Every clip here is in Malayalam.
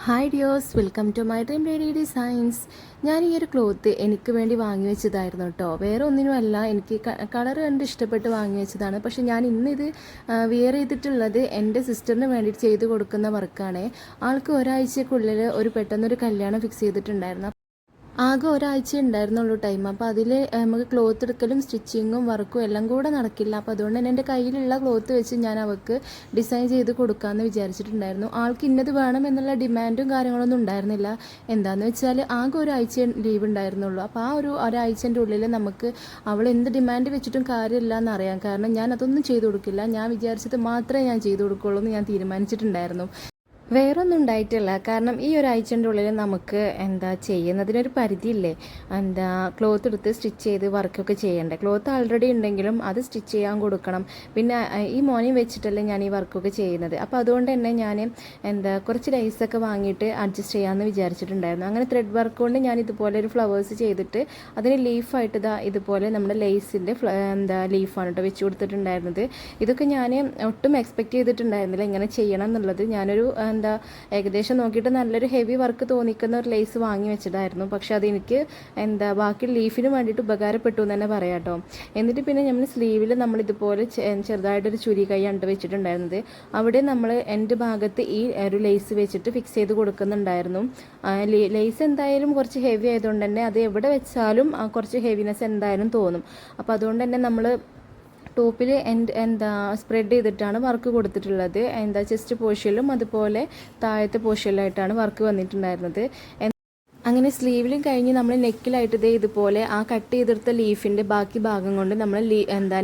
Hi dears, welcome to my dream lady designs. ഞാൻ ഈ ഒരു ക്ലോത്ത് എനിക്ക് വേണ്ടി വാങ്ങി വെച്ചതായിരുന്നു കേട്ടോ. വേറെ ഒന്നിനുമല്ല, എനിക്ക് കളർ കണ്ട് ഇഷ്ടപ്പെട്ട് വാങ്ങി വെച്ചതാണ്. പക്ഷേ ഞാൻ ഇന്നിത് വിയർ ചെയ്തിട്ടുള്ളത് എൻ്റെ സിസ്റ്ററിന് വേണ്ടിയിട്ട് ചെയ്ത് കൊടുക്കുന്ന വർക്കാണ്. ആൾക്ക് ഒരാഴ്ചക്കുള്ളിൽ പെട്ടെന്നൊരു കല്യാണം ഫിക്സ് ചെയ്തിട്ടുണ്ടായിരുന്നു. ആകെ ഒരാഴ്ച ഉണ്ടായിരുന്നുള്ളൂ ടൈം. അപ്പോൾ അതിൽ നമുക്ക് ക്ലോത്ത് എടുക്കലും സ്റ്റിച്ചിങ്ങും വർക്കും എല്ലാം കൂടെ നടക്കില്ല. അപ്പോൾ അതുകൊണ്ട് തന്നെ എൻ്റെ കയ്യിലുള്ള ക്ലോത്ത് വെച്ച് ഞാൻ അവൾക്ക് ഡിസൈൻ ചെയ്ത് കൊടുക്കാമെന്ന് വിചാരിച്ചിട്ടുണ്ടായിരുന്നു. ആൾക്ക് ഇന്നത് വേണം എന്നുള്ള ഡിമാൻഡും കാര്യങ്ങളൊന്നും ഉണ്ടായിരുന്നില്ല. എന്താണെന്ന് വെച്ചാൽ ആകെ ഒരാഴ്ച ലീവ് ഉണ്ടായിരുന്നുള്ളൂ. അപ്പോൾ ആ ഒരാഴ്ചൻ്റെ ഉള്ളിൽ നമുക്ക് അവൾ എന്ത് ഡിമാൻഡ് വെച്ചിട്ടും കാര്യമില്ല എന്നറിയാം. കാരണം ഞാൻ അതൊന്നും ചെയ്തു കൊടുക്കില്ല. ഞാൻ വിചാരിച്ചത് മാത്രമേ ഞാൻ ചെയ്തു കൊടുക്കുള്ളൂ എന്ന് ഞാൻ തീരുമാനിച്ചിട്ടുണ്ടായിരുന്നു. വേറൊന്നും ഉണ്ടായിട്ടില്ല. കാരണം ഈ ഒരാഴ്ചൻ്റെ ഉള്ളിൽ നമുക്ക് ചെയ്യുന്നതിനൊരു പരിധിയില്ലേ. ക്ലോത്ത് എടുത്ത് സ്റ്റിച്ച് ചെയ്ത് വർക്കൊക്കെ ചെയ്യണ്ടേ. ക്ലോത്ത് ആൾറെഡി ഉണ്ടെങ്കിലും അത് സ്റ്റിച്ച് ചെയ്യാൻ കൊടുക്കണം. പിന്നെ ഈ മോർണിംഗ് വെച്ചിട്ടല്ലേ ഞാൻ ഈ വർക്കൊക്കെ ചെയ്യുന്നത്. അപ്പോൾ അതുകൊണ്ട് തന്നെ ഞാൻ കുറച്ച് ലൈസൊക്കെ വാങ്ങിയിട്ട് അഡ്ജസ്റ്റ് ചെയ്യാമെന്ന് വിചാരിച്ചിട്ടുണ്ടായിരുന്നു. അങ്ങനെ ത്രെഡ് വർക്ക് കൊണ്ട് ഞാൻ ഇതുപോലെ ഒരു ഫ്ലവേഴ്സ് ചെയ്തിട്ട് അതിന് ലീഫായിട്ട് ഇതുപോലെ നമ്മുടെ ലേസിൻ്റെ ലീഫാണ് കേട്ടോ വെച്ച് കൊടുത്തിട്ടുണ്ടായിരുന്നത്. ഇതൊക്കെ ഞാൻ ഒട്ടും എക്സ്പെക്റ്റ് ചെയ്തിട്ടുണ്ടായിരുന്നില്ല ഇങ്ങനെ ചെയ്യണം എന്നുള്ളത്. ഞാനൊരു ഏകദേശം നോക്കിയിട്ട് നല്ലൊരു ഹെവി വർക്ക് തോന്നിക്കുന്ന ഒരു ലേസ് വാങ്ങി വെച്ചതായിരുന്നു. പക്ഷെ അതെനിക്ക് ബാക്കി ലീഫിന് വേണ്ടിയിട്ട് ഉപകാരപ്പെട്ടു എന്ന് തന്നെ പറയാം കേട്ടോ. എന്നിട്ട് പിന്നെ നമ്മൾ സ്ലീവിൽ നമ്മൾ ഇതുപോലെ ചെറുതായിട്ടൊരു ചുരി കൈയാണ് വെച്ചിട്ടുണ്ടായിരുന്നത്. അവിടെ നമ്മൾ എൻ്റെ ഭാഗത്ത് ഈ ഒരു ലേസ് വെച്ചിട്ട് ഫിക്സ് ചെയ്ത് കൊടുക്കുന്നുണ്ടായിരുന്നു. ലേസ് എന്തായാലും കുറച്ച് ഹെവി ആയതുകൊണ്ട് തന്നെ അത് എവിടെ വെച്ചാലും കുറച്ച് ഹെവിനെസ് എന്തായാലും തോന്നും. അപ്പോൾ അതുകൊണ്ട് തന്നെ നമ്മൾ ടോപ്പിൽ സ്പ്രെഡ് ചെയ്തിട്ടാണ് വർക്ക് കൊടുത്തിട്ടുള്ളത്. ചെസ്റ്റ് പോർഷനിലും അതുപോലെ താഴത്തെ പോർഷനിലായിട്ടാണ് വർക്ക് വന്നിട്ടുണ്ടായിരുന്നത്. അങ്ങനെ സ്ലീവിലും കഴിഞ്ഞ് നമ്മൾ നെക്കിലായിട്ട് ഇതുപോലെ ആ കട്ട് ചെയ്തെടുത്ത ലീഫിൻ്റെ ബാക്കി ഭാഗം കൊണ്ട് നമ്മൾ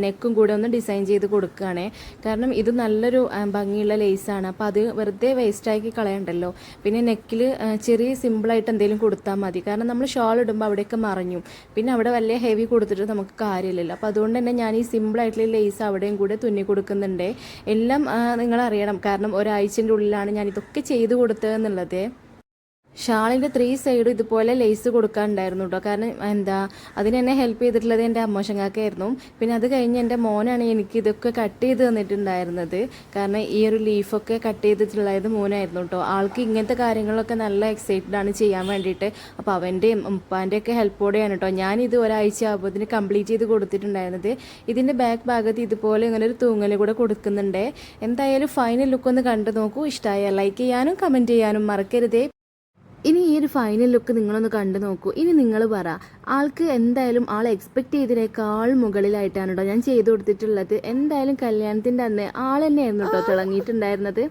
നെക്കും കൂടെ ഒന്ന് ഡിസൈൻ ചെയ്ത് കൊടുക്കുകയാണ്. കാരണം ഇത് നല്ലൊരു ഭംഗിയുള്ള ലേസാണ്. അപ്പോൾ അത് വെറുതെ വേസ്റ്റാക്കി കളയണ്ടല്ലോ. പിന്നെ നെക്കിൽ ചെറിയ സിമ്പിളായിട്ട് എന്തെങ്കിലും കൊടുത്താൽ മതി. കാരണം നമ്മൾ ഷോൾ ഇടുമ്പോൾ അവിടെയൊക്കെ മറഞ്ഞു. പിന്നെ അവിടെ വലിയ ഹെവി കൊടുത്തിട്ട് നമുക്ക് കാര്യമില്ലല്ലോ. അപ്പോൾ അതുകൊണ്ട് തന്നെ ഞാൻ ഈ സിമ്പിളായിട്ടുള്ള ലേസ് അവിടെയും കൂടെ തുന്നി കൊടുക്കുന്നുണ്ട്. എല്ലാം നിങ്ങളറിയണം. കാരണം ഒരാഴ്ചൻ്റെ ഉള്ളിലാണ് ഞാൻ ഇതൊക്കെ ചെയ്ത് കൊടുത്തതെന്നുള്ളത്. ഷാളിൻ്റെ 3 സൈഡും ഇതുപോലെ ലേസ് കൊടുക്കാനുണ്ടായിരുന്നു കേട്ടോ. കാരണം അതിനെന്നെ ഹെൽപ്പ് ചെയ്തിട്ടുള്ളത് എൻ്റെ അമ്മോശങ്ങാക്കായിരുന്നു. പിന്നെ അത് കഴിഞ്ഞ് എൻ്റെ മോനാണ് എനിക്ക് ഇതൊക്കെ കട്ട് ചെയ്ത് തന്നിട്ടുണ്ടായിരുന്നത്. കാരണം ഈ ഒരു ലീഫൊക്കെ കട്ട് ചെയ്തിട്ടുള്ളത് മോനായിരുന്നു കേട്ടോ. ആൾക്ക് ഇങ്ങനത്തെ കാര്യങ്ങളൊക്കെ നല്ല എക്സൈറ്റഡ് ആണ് ചെയ്യാൻ വേണ്ടിയിട്ട്. അപ്പോൾ അവൻ്റെയും ഉപ്പാൻ്റെയൊക്കെ ഹെൽപ്പോടെയാണ് കേട്ടോ ഞാനിത് ഒരാഴ്ച ആകുമ്പോൾ കംപ്ലീറ്റ് ചെയ്ത് കൊടുത്തിട്ടുണ്ടായിരുന്നത്. ഇതിൻ്റെ ബാക്ക് ഭാഗത്ത് ഇതുപോലെ ഇങ്ങനെ ഒരു തൂങ്ങൽ കൂടെ കൊടുക്കുന്നുണ്ട്. എന്തായാലും ഫൈനൽ ലുക്ക് ഒന്ന് കണ്ടു നോക്കൂ. ഇഷ്ടമായ ലൈക്ക് ചെയ്യാനും കമൻറ്റ് ചെയ്യാനും മറക്കരുതേ. ഇനി ഈ ഒരു ഫൈനൽ ലുക്ക് നിങ്ങളൊന്ന് കണ്ടു നോക്കൂ. ഇനി നിങ്ങൾ പറ, ആൾക്ക് എന്തായാലും ആൾ എക്സ്പെക്റ്റ് ചെയ്തതിനേക്കാൾ മുകളിലായിട്ടാണ് കേട്ടോ ഞാൻ ചെയ്തു കൊടുത്തിട്ടുള്ളത്. എന്തായാലും കല്യാണത്തിൻ്റെ അന്ന് ആൾ തന്നെയായിരുന്നു കേട്ടോ തിളങ്ങിയിട്ടുണ്ടായിരുന്നത്.